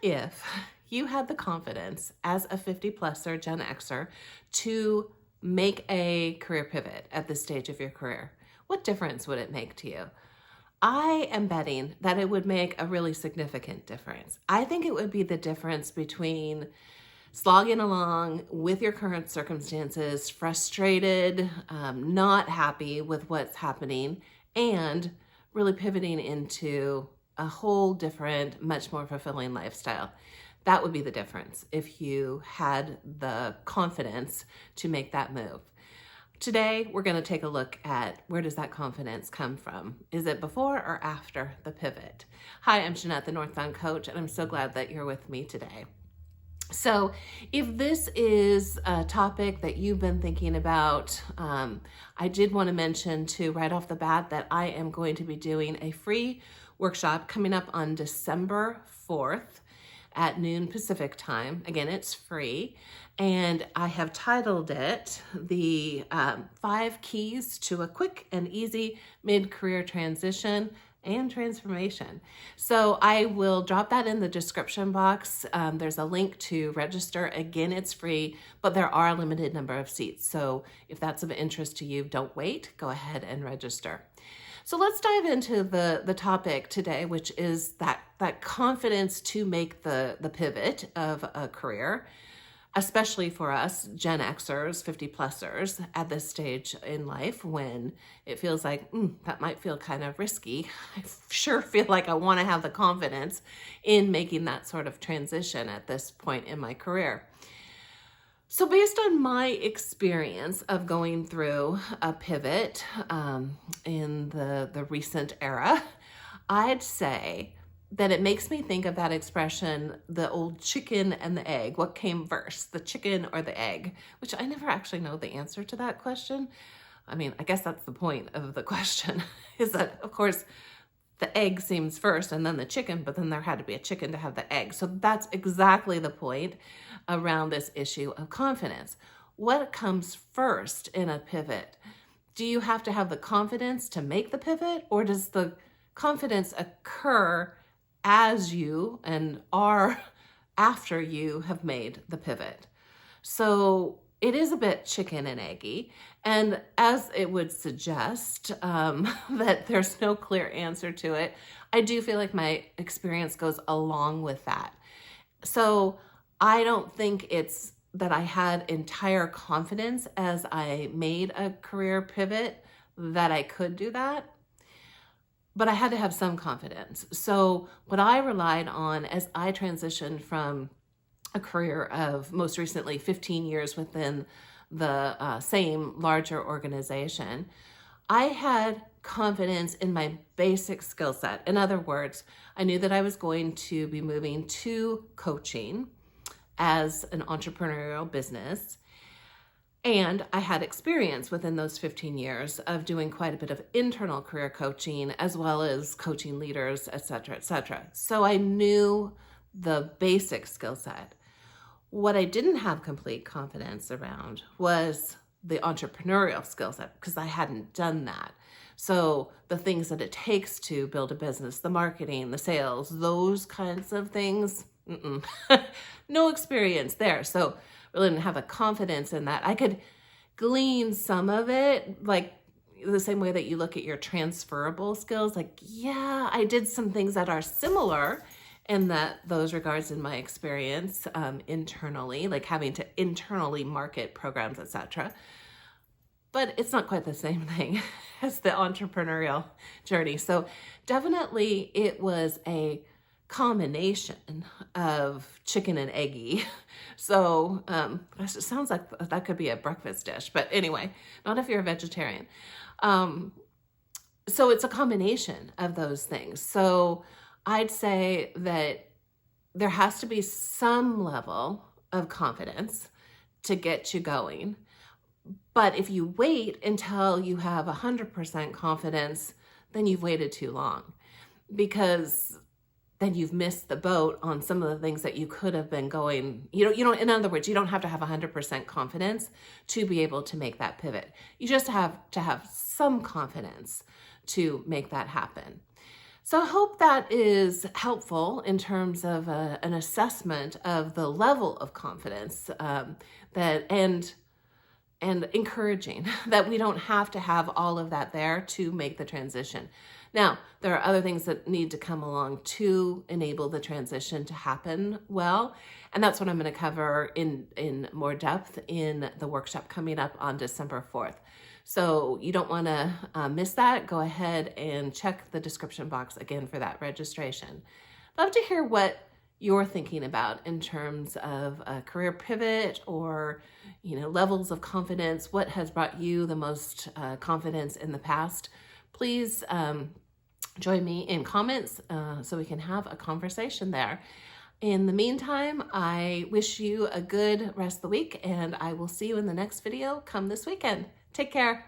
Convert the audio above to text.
if you had the confidence as a 50-pluser Gen Xer to make a career pivot at this stage of your career? What difference would it make to you? I am betting that it would make a really significant difference. I think it would be the difference between slogging along with your current circumstances, frustrated, not happy with what's happening, and really pivoting into a whole different, much more fulfilling lifestyle. That would be the difference if you had the confidence to make that move. Today, we're going to take a look at where does that confidence come from? Is it before or after the pivot? Hi, I'm Jeanette, the Northbound Coach, and I'm so glad that you're with me today. So if this is a topic that you've been thinking about, I did want to mention too right off the bat that I am going to be doing a free workshop coming up on December 4th at noon Pacific time. Again, it's free. And I have titled it the 5 Keys to a Quick and Easy Mid-Career Transition and Transformation. So I will drop that in the description box. There's a link to register. Again, it's free, but there are a limited number of seats. So if that's of interest to you, don't wait. Go ahead and register. So let's dive into the topic today, which is that confidence to make the pivot of a career, especially for us Gen Xers, 50-plusers at this stage in life when it feels like, that might feel kind of risky. I sure feel like I want to have the confidence in making that sort of transition at this point in my career. So based on my experience of going through a pivot in the recent era, I'd say that it makes me think of that expression, the old chicken and the egg. What came first, the chicken or the egg? Which I never actually know the answer to that question. I mean, I guess that's the point of the question, is that, of course, the egg seems first and then the chicken, but then there had to be a chicken to have the egg. So that's exactly the point around this issue of confidence. What comes first in a pivot? Do you have to have the confidence to make the pivot, or does the confidence occur as you and are after you have made the pivot? So it is a bit chicken and eggy. And as it would suggest, that there's no clear answer to it, I do feel like my experience goes along with that. So I don't think it's that I had entire confidence as I made a career pivot that I could do that, but I had to have some confidence. So what I relied on as I transitioned from a career of most recently 15 years within the same larger organization, I had confidence in my basic skill set. In other words, I knew that I was going to be moving to coaching as an entrepreneurial business. And I had experience within those 15 years of doing quite a bit of internal career coaching as well as coaching leaders, et cetera, et cetera. So I knew the basic skill set. What I didn't have complete confidence around was the entrepreneurial skill set because I hadn't done that. So the things that it takes to build a business, the marketing, the sales, those kinds of things, no experience there. So really didn't have a confidence in that. I could glean some of it, like the same way that you look at your transferable skills. Like, yeah, I did some things that are similar in those regards in my experience internally, like having to internally market programs, etc. But it's not quite the same thing as the entrepreneurial journey. So definitely it was a combination of chicken and eggy. So it sounds like that could be a breakfast dish, but anyway, not if you're a vegetarian. So it's a combination of those things. So I'd say that there has to be some level of confidence to get you going. But if you wait until you have 100% confidence, then you've waited too long, because then you've missed the boat on some of the things that you could have been going, in other words, you don't have to have 100% confidence to be able to make that pivot. You just have to have some confidence to make that happen. So I hope that is helpful in terms of an assessment of the level of confidence that and encouraging that we don't have to have all of that there to make the transition. Now, there are other things that need to come along to enable the transition to happen well, and that's what I'm going to cover in more depth in the workshop coming up on December 4th. So you don't want to miss that. Go ahead and check the description box again for that registration. Love to hear what you're thinking about in terms of a career pivot or, levels of confidence. What has brought you the most confidence in the past? Please join me in comments so we can have a conversation there. In the meantime, I wish you a good rest of the week, and I will see you in the next video come this weekend. Take care.